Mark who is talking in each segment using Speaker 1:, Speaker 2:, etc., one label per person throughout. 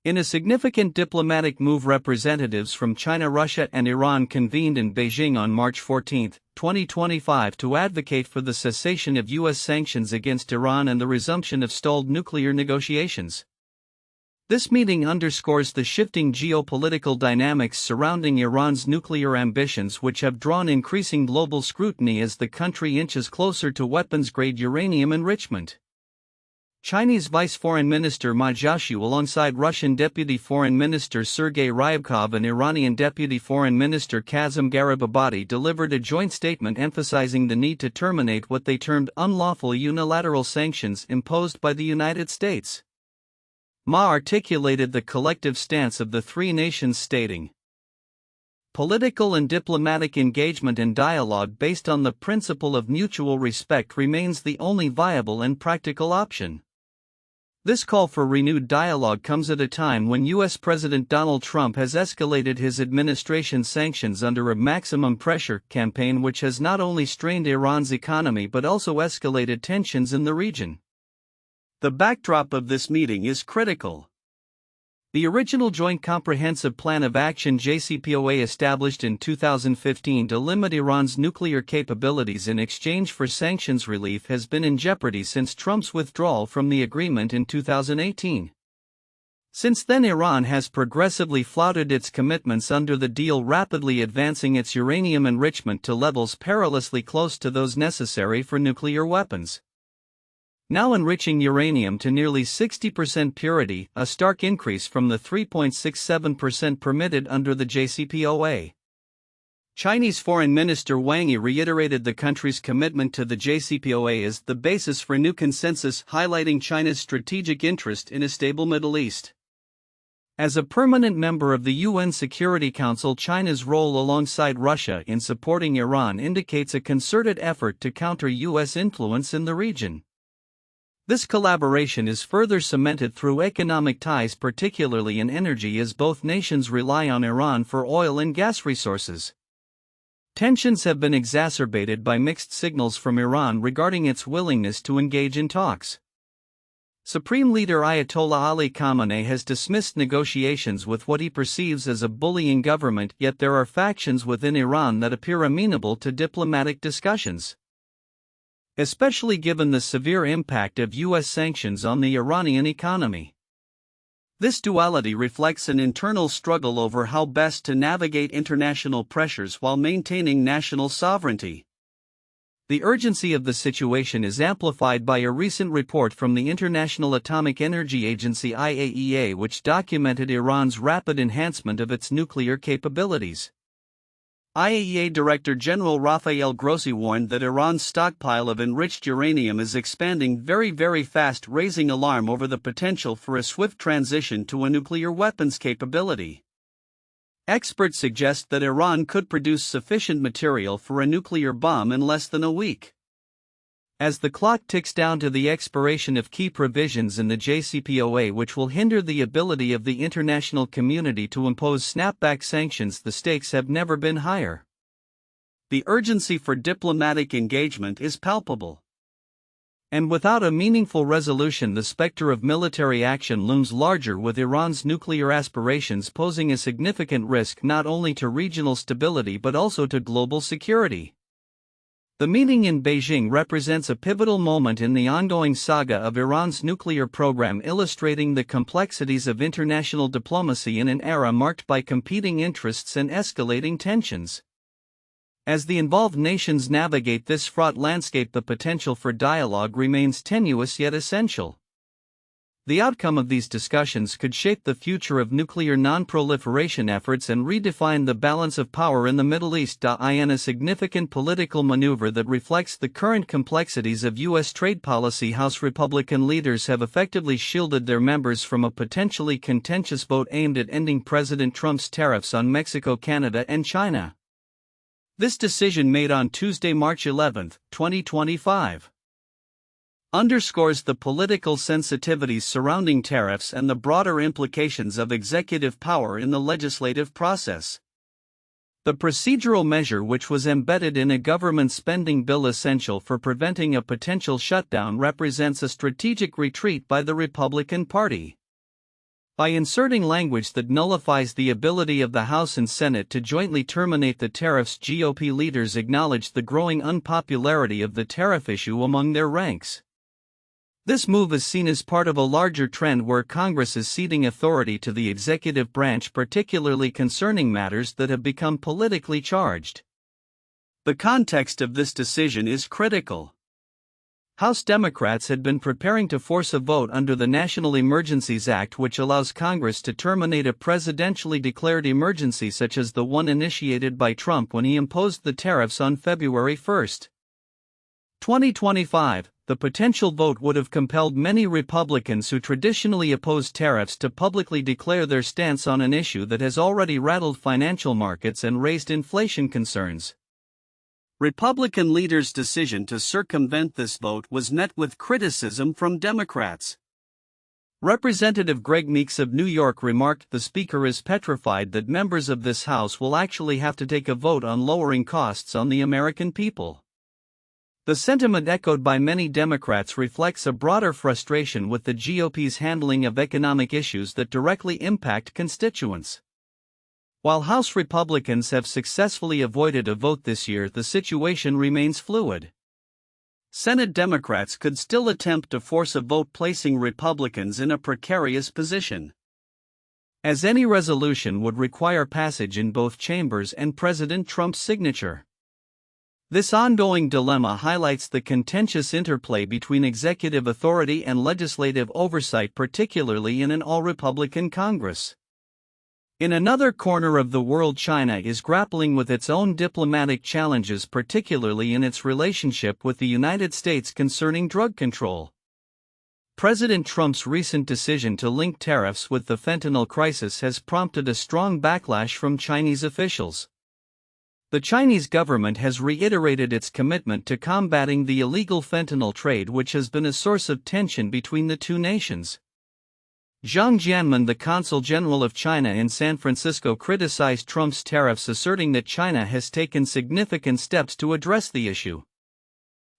Speaker 1: In a significant diplomatic move, representatives from China, Russia, and Iran convened in Beijing on March 14, 2025 to advocate for the cessation of U.S. sanctions against Iran and the resumption of stalled nuclear negotiations. This meeting underscores the shifting geopolitical dynamics surrounding Iran's nuclear ambitions, which have drawn increasing global scrutiny as the country inches closer to weapons-grade uranium enrichment. Chinese Vice Foreign Minister Ma Zhaoxu, alongside Russian Deputy Foreign Minister Sergei Ryabkov and Iranian Deputy Foreign Minister Kazem Garibabadi, delivered a joint statement emphasizing the need to terminate what they termed unlawful unilateral sanctions imposed by the United States. Ma articulated the collective stance of the three nations, stating, "Political and diplomatic engagement and dialogue based on the principle of mutual respect remains the only viable and practical option." This call for renewed dialogue comes at a time when U.S. President Donald Trump has escalated his administration's sanctions under a maximum pressure campaign, which has not only strained Iran's economy but also escalated tensions in the region. The backdrop of this meeting is critical. The original Joint Comprehensive Plan of Action JCPOA, established in 2015 to limit Iran's nuclear capabilities in exchange for sanctions relief, has been in jeopardy since Trump's withdrawal from the agreement in 2018. Since then, Iran has progressively flouted its commitments under the deal, rapidly advancing its uranium enrichment to levels perilously close to those necessary for nuclear weapons. Now enriching uranium to nearly 60% purity, a stark increase from the 3.67% permitted under the JCPOA. Chinese Foreign Minister Wang Yi reiterated the country's commitment to the JCPOA as the basis for new consensus, highlighting China's strategic interest in a stable Middle East. As a permanent member of the UN Security Council, China's role alongside Russia in supporting Iran indicates a concerted effort to counter U.S. influence in the region. This collaboration is further cemented through economic ties, particularly in energy, as both nations rely on Iran for oil and gas resources. Tensions have been exacerbated by mixed signals from Iran regarding its willingness to engage in talks. Supreme Leader Ayatollah Ali Khamenei has dismissed negotiations with what he perceives as a bullying government, yet there are factions within Iran that appear amenable to diplomatic discussions. Especially given the severe impact of U.S. sanctions on the Iranian economy. This duality reflects an internal struggle over how best to navigate international pressures while maintaining national sovereignty. The urgency of the situation is amplified by a recent report from the International Atomic Energy Agency (IAEA), which documented Iran's rapid enhancement of its nuclear capabilities. IAEA Director General Rafael Grossi warned that Iran's stockpile of enriched uranium is expanding very fast, raising alarm over the potential for a swift transition to a nuclear weapons capability. Experts suggest that Iran could produce sufficient material for a nuclear bomb in less than a week. As the clock ticks down to the expiration of key provisions in the JCPOA, which will hinder the ability of the international community to impose snapback sanctions, the stakes have never been higher. The urgency for diplomatic engagement is palpable. And without a meaningful resolution, the specter of military action looms larger, with Iran's nuclear aspirations posing a significant risk not only to regional stability but also to global security. The meeting in Beijing represents a pivotal moment in the ongoing saga of Iran's nuclear program, illustrating the complexities of international diplomacy in an era marked by competing interests and escalating tensions. As the involved nations navigate this fraught landscape, the potential for dialogue remains tenuous yet essential. The outcome of these discussions could shape the future of nuclear non-proliferation efforts and redefine the balance of power in the Middle East. In a significant political maneuver that reflects the current complexities of U.S. trade policy, House Republican leaders have effectively shielded their members from a potentially contentious vote aimed at ending President Trump's tariffs on Mexico, Canada, and China. This decision, made on Tuesday, March 11, 2025, underscores the political sensitivities surrounding tariffs and the broader implications of executive power in the legislative process. The procedural measure, which was embedded in a government spending bill essential for preventing a potential shutdown, represents a strategic retreat by the Republican Party. by inserting language that nullifies the ability of the House and Senate to jointly terminate the tariffs. GOP leaders acknowledged the growing unpopularity of the tariff issue among their ranks. This move is seen as part of a larger trend where Congress is ceding authority to the executive branch, particularly concerning matters that have become politically charged. The context of this decision is critical. House Democrats had been preparing to force a vote under the National Emergencies Act, which allows Congress to terminate a presidentially declared emergency such as the one initiated by Trump when he imposed the tariffs on February 1, 2025. The potential vote would have compelled many Republicans who traditionally oppose tariffs to publicly declare their stance on an issue that has already rattled financial markets and raised inflation concerns. Republican leaders' decision to circumvent this vote was met with criticism from Democrats. Representative Greg Meeks of New York remarked the Speaker is petrified that members of this House will actually have to take a vote on lowering costs on the American people. The sentiment echoed by many Democrats reflects a broader frustration with the GOP's handling of economic issues that directly impact constituents. While House Republicans have successfully avoided a vote this year, the situation remains fluid. Senate Democrats could still attempt to force a vote, placing Republicans in a precarious position, as any resolution would require passage in both chambers and President Trump's signature. This ongoing dilemma highlights the contentious interplay between executive authority and legislative oversight, particularly in an all-Republican Congress. In another corner of the world, China is grappling with its own diplomatic challenges, particularly in its relationship with the United States concerning drug control. President Trump's recent decision to link tariffs with the fentanyl crisis has prompted a strong backlash from Chinese officials. The Chinese government has reiterated its commitment to combating the illegal fentanyl trade, which has been a source of tension between the two nations. Zhang Jianmen, the Consul General of China in San Francisco, criticized Trump's tariffs, asserting that China has taken significant steps to address the issue.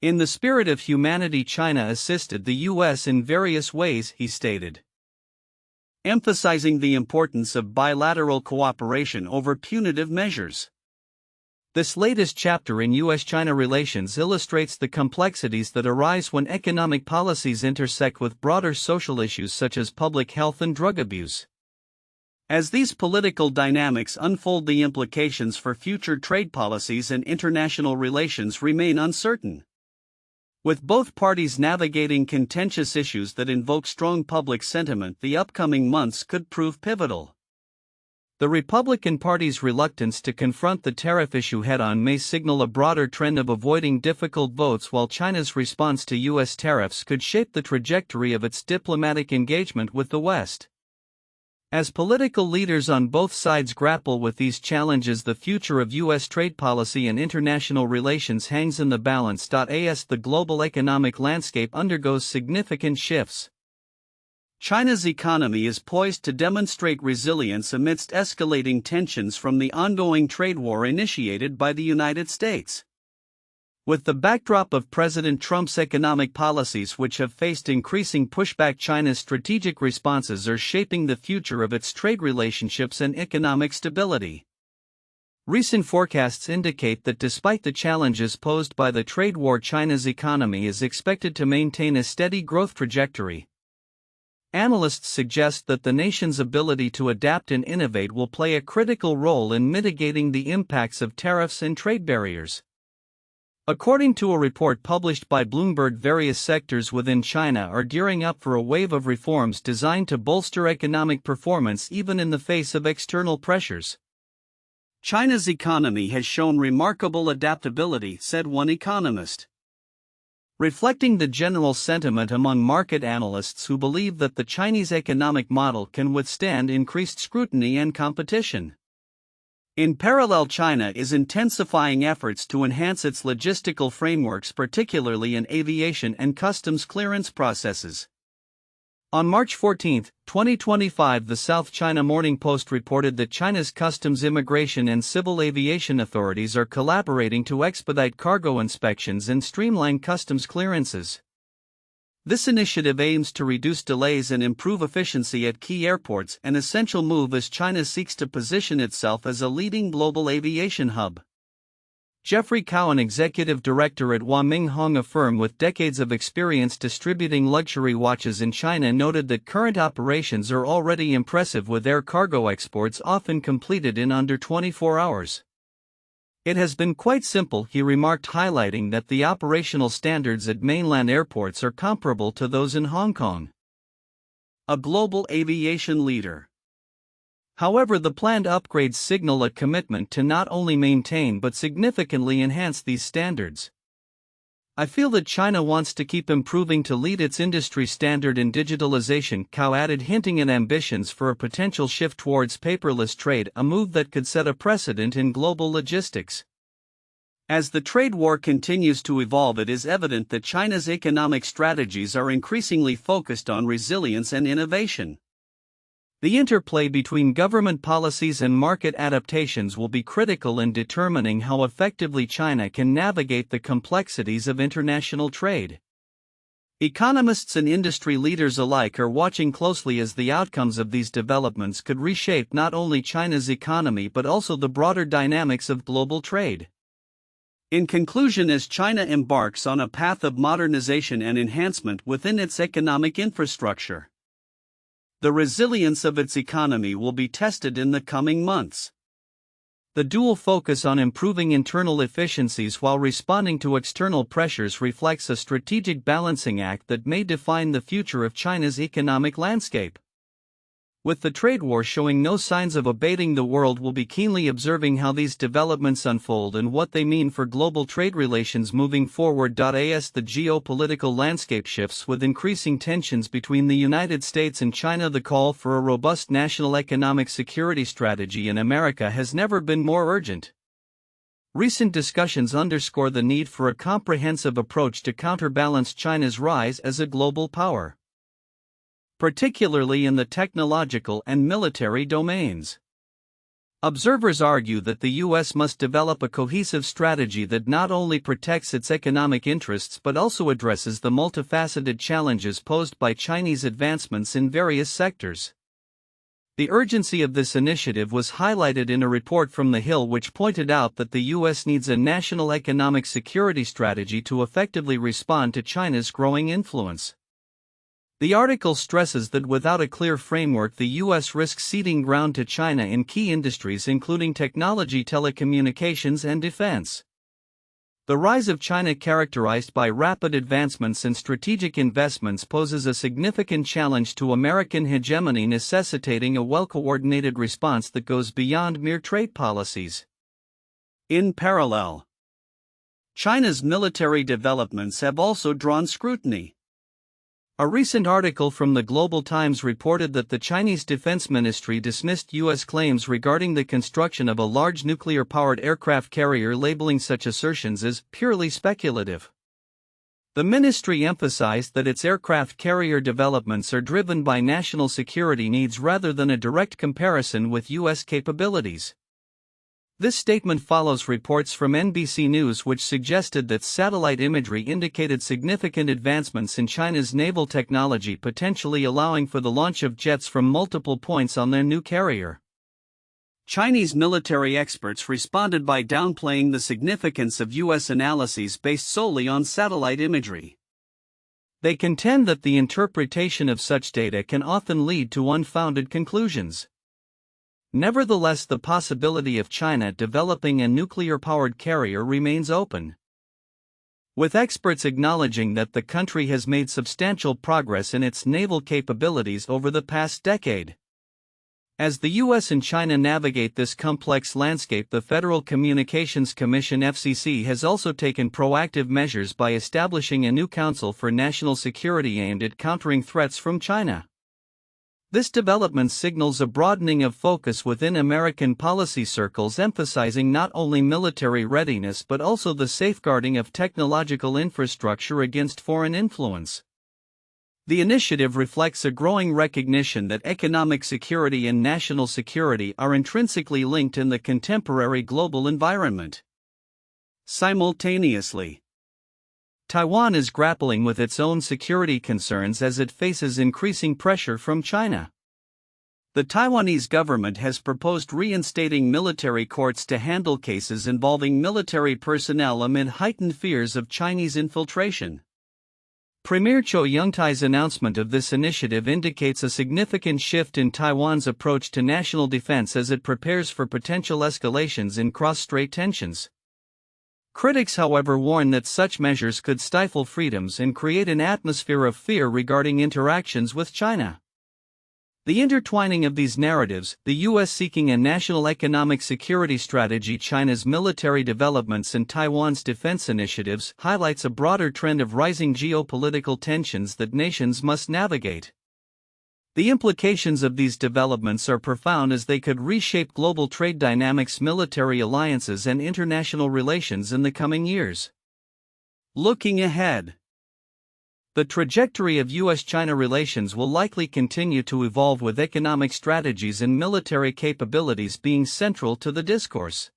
Speaker 1: In the spirit of humanity, China assisted the U.S. in various ways, he stated, emphasizing the importance of bilateral cooperation over punitive measures. This latest chapter in U.S.-China relations illustrates the complexities that arise when economic policies intersect with broader social issues such as public health and drug abuse. As these political dynamics unfold, the implications for future trade policies and international relations remain uncertain. With both parties navigating contentious issues that invoke strong public sentiment, the upcoming months could prove pivotal. The Republican Party's reluctance to confront the tariff issue head-on may signal a broader trend of avoiding difficult votes, while China's response to U.S. tariffs could shape the trajectory of its diplomatic engagement with the West. As political leaders on both sides grapple with these challenges, the future of U.S. trade policy and international relations hangs in the balance. As the global economic landscape undergoes significant shifts, China's economy is poised to demonstrate resilience amidst escalating tensions from the ongoing trade war initiated by the United States. With the backdrop of President Trump's economic policies, which have faced increasing pushback, China's strategic responses are shaping the future of its trade relationships and economic stability. Recent forecasts indicate that despite the challenges posed by the trade war, China's economy is expected to maintain a steady growth trajectory. Analysts suggest that the nation's ability to adapt and innovate will play a critical role in mitigating the impacts of tariffs and trade barriers. According to a report published by Bloomberg, various sectors within China are gearing up for a wave of reforms designed to bolster economic performance even in the face of external pressures. China's economy has shown remarkable adaptability, said one economist, reflecting the general sentiment among market analysts who believe that the Chinese economic model can withstand increased scrutiny and competition. In parallel, China is intensifying efforts to enhance its logistical frameworks, particularly in aviation and customs clearance processes. On March 14, 2025, the South China Morning Post reported that China's customs, immigration, and civil aviation authorities are collaborating to expedite cargo inspections and streamline customs clearances. This initiative aims to reduce delays and improve efficiency at key airports, an essential move as China seeks to position itself as a leading global aviation hub. Jeffrey Cowan, executive director at Huaminghong, a firm with decades of experience distributing luxury watches in China, noted that current operations are already impressive, with air cargo exports often completed in under 24 hours. It has been quite simple, he remarked, highlighting that the operational standards at mainland airports are comparable to those in Hong Kong. A global aviation leader. However, the planned upgrades signal a commitment to not only maintain but significantly enhance these standards. I feel that China wants to keep improving to lead its industry standard in digitalization, Cao added, hinting at ambitions for a potential shift towards paperless trade, a move that could set a precedent in global logistics. As the trade war continues to evolve, it is evident that China's economic strategies are increasingly focused on resilience and innovation. The interplay between government policies and market adaptations will be critical in determining how effectively China can navigate the complexities of international trade. Economists and industry leaders alike are watching closely, as the outcomes of these developments could reshape not only China's economy but also the broader dynamics of global trade. In conclusion, as China embarks on a path of modernization and enhancement within its economic infrastructure, the resilience of its economy will be tested in the coming months. The dual focus on improving internal efficiencies while responding to external pressures reflects a strategic balancing act that may define the future of China's economic landscape. With the trade war showing no signs of abating, the world will be keenly observing how these developments unfold and what they mean for global trade relations moving forward. As the geopolitical landscape shifts with increasing tensions between the United States and China, the call for a robust national economic security strategy in America has never been more urgent. Recent discussions underscore the need for a comprehensive approach to counterbalance China's rise as a global power, particularly in the technological and military domains. Observers argue that the U.S. must develop a cohesive strategy that not only protects its economic interests but also addresses the multifaceted challenges posed by Chinese advancements in various sectors. The urgency of this initiative was highlighted in a report from The Hill, which pointed out that the U.S. needs a national economic security strategy to effectively respond to China's growing influence. The article stresses that without a clear framework, the U.S. risks ceding ground to China in key industries including technology, telecommunications, and defense. The rise of China, characterized by rapid advancements and strategic investments, poses a significant challenge to American hegemony, necessitating a well-coordinated response that goes beyond mere trade policies. In parallel, China's military developments have also drawn scrutiny. A recent article from the Global Times reported that the Chinese Defense Ministry dismissed U.S. claims regarding the construction of a large nuclear-powered aircraft carrier, labeling such assertions as purely speculative. The ministry emphasized that its aircraft carrier developments are driven by national security needs rather than a direct comparison with U.S. capabilities. This statement follows reports from NBC News which suggested that satellite imagery indicated significant advancements in China's naval technology, potentially allowing for the launch of jets from multiple points on their new carrier. Chinese military experts responded by downplaying the significance of U.S. analyses based solely on satellite imagery. They contend that the interpretation of such data can often lead to unfounded conclusions. Nevertheless, the possibility of China developing a nuclear-powered carrier remains open, with experts acknowledging that the country has made substantial progress in its naval capabilities over the past decade. As the U.S. and China navigate this complex landscape, the Federal Communications Commission (FCC) has also taken proactive measures by establishing a new Council for National Security aimed at countering threats from China. This development signals a broadening of focus within American policy circles, emphasizing not only military readiness but also the safeguarding of technological infrastructure against foreign influence. The initiative reflects a growing recognition that economic security and national security are intrinsically linked in the contemporary global environment. Simultaneously, Taiwan is grappling with its own security concerns as it faces increasing pressure from China. The Taiwanese government has proposed reinstating military courts to handle cases involving military personnel amid heightened fears of Chinese infiltration. Premier Cho Young-tai's announcement of this initiative indicates a significant shift in Taiwan's approach to national defense as it prepares for potential escalations in cross-strait tensions. Critics, however, warn that such measures could stifle freedoms and create an atmosphere of fear regarding interactions with China. The intertwining of these narratives, the U.S. seeking a national economic security strategy, China's military developments, and Taiwan's defense initiatives, highlights a broader trend of rising geopolitical tensions that nations must navigate. The implications of these developments are profound as they could reshape global trade dynamics, military alliances, and international relations in the coming years. Looking ahead, the trajectory of U.S.-China relations will likely continue to evolve, with economic strategies and military capabilities being central to the discourse.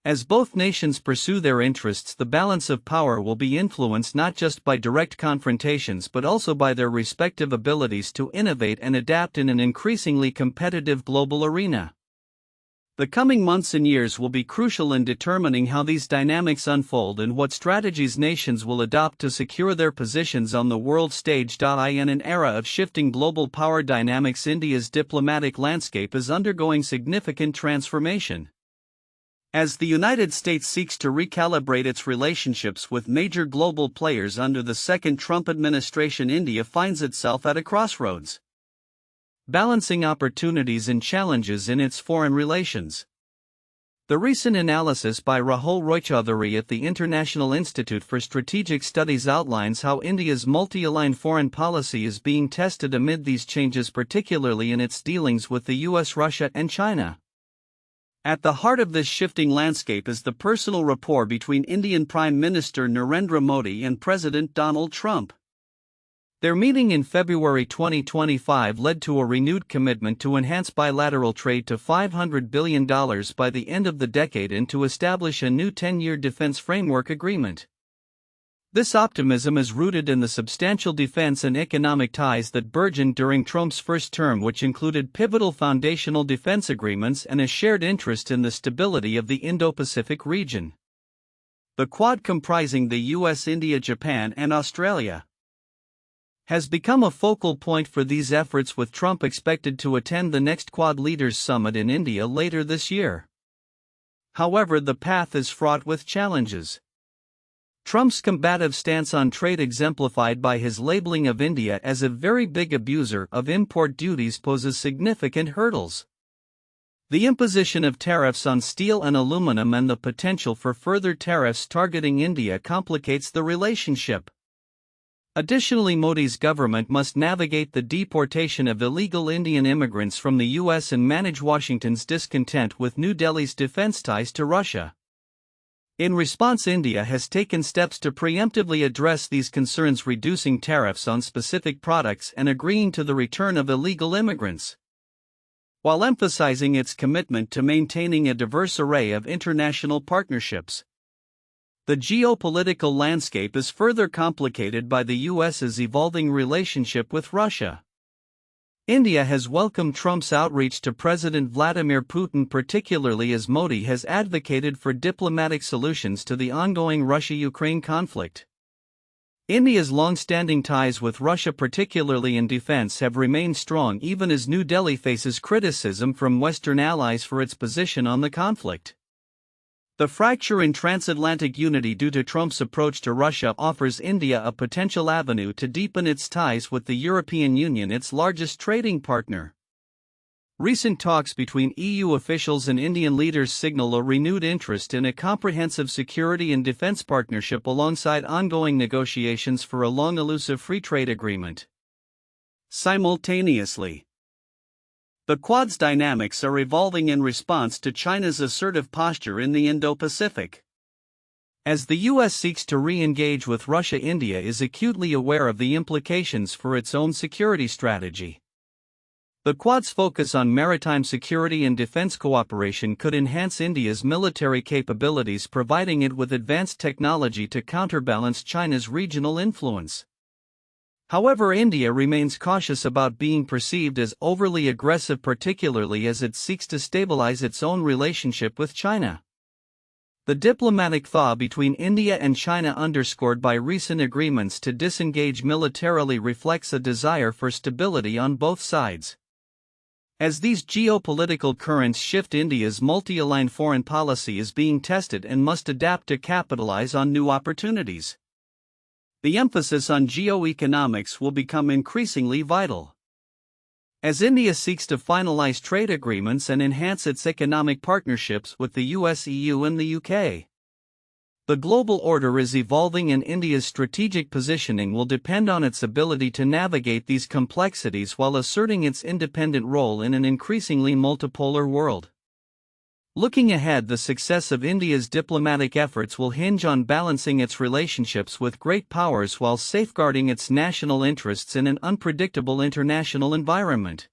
Speaker 1: As both nations pursue their interests, the balance of power will be influenced not just by direct confrontations but also by their respective abilities to innovate and adapt in an increasingly competitive global arena. The coming months and years will be crucial in determining how these dynamics unfold and what strategies nations will adopt to secure their positions on the world stage. In an era of shifting global power dynamics, India's diplomatic landscape is undergoing significant transformation. As the United States seeks to recalibrate its relationships with major global players under the second Trump administration, India finds itself at a crossroads, balancing opportunities and challenges in its foreign relations. The recent analysis by Rahul Roychaudhary at the International Institute for Strategic Studies outlines how India's multi-aligned foreign policy is being tested amid these changes, particularly in its dealings with the US, Russia, and China. At the heart of this shifting landscape is the personal rapport between Indian Prime Minister Narendra Modi and President Donald Trump. Their meeting in February 2025 led to a renewed commitment to enhance bilateral trade to $500 billion by the end of the decade and to establish a new 10-year defense framework agreement. This optimism is rooted in the substantial defense and economic ties that burgeoned during Trump's first term, which included pivotal foundational defense agreements and a shared interest in the stability of the Indo-Pacific region. The Quad, comprising the US, India, Japan, and Australia, has become a focal point for these efforts, with Trump expected to attend the next Quad Leaders Summit in India later this year. However, the path is fraught with challenges. Trump's combative stance on trade, exemplified by his labeling of India as a very big abuser of import duties, poses significant hurdles. The imposition of tariffs on steel and aluminum and the potential for further tariffs targeting India complicates the relationship. Additionally, Modi's government must navigate the deportation of illegal Indian immigrants from the U.S. and manage Washington's discontent with New Delhi's defense ties to Russia. In response, India has taken steps to preemptively address these concerns, reducing tariffs on specific products and agreeing to the return of illegal immigrants, while emphasizing its commitment to maintaining a diverse array of international partnerships. The geopolitical landscape is further complicated by the U.S.'s evolving relationship with Russia. India has welcomed Trump's outreach to President Vladimir Putin, particularly as Modi has advocated for diplomatic solutions to the ongoing Russia-Ukraine conflict. India's long-standing ties with Russia, particularly in defense, have remained strong even as New Delhi faces criticism from Western allies for its position on the conflict. The fracture in transatlantic unity due to Trump's approach to Russia offers India a potential avenue to deepen its ties with the European Union, its largest trading partner. Recent talks between EU officials and Indian leaders signal a renewed interest in a comprehensive security and defense partnership alongside ongoing negotiations for a long-elusive free trade agreement. Simultaneously, the Quad's dynamics are evolving in response to China's assertive posture in the Indo-Pacific. As the U.S. seeks to re-engage with Russia, India is acutely aware of the implications for its own security strategy. The Quad's focus on maritime security and defense cooperation could enhance India's military capabilities, providing it with advanced technology to counterbalance China's regional influence. However, India remains cautious about being perceived as overly aggressive, particularly as it seeks to stabilize its own relationship with China. The diplomatic thaw between India and China, underscored by recent agreements to disengage militarily, reflects a desire for stability on both sides. As these geopolitical currents shift, India's multi-aligned foreign policy is being tested and must adapt to capitalize on new opportunities. The emphasis on geoeconomics will become increasingly vital. As India seeks to finalize trade agreements and enhance its economic partnerships with the US, EU, and the UK. The global order is evolving, and India's strategic positioning will depend on its ability to navigate these complexities while asserting its independent role in an increasingly multipolar world. Looking ahead, the success of India's diplomatic efforts will hinge on balancing its relationships with great powers while safeguarding its national interests in an unpredictable international environment.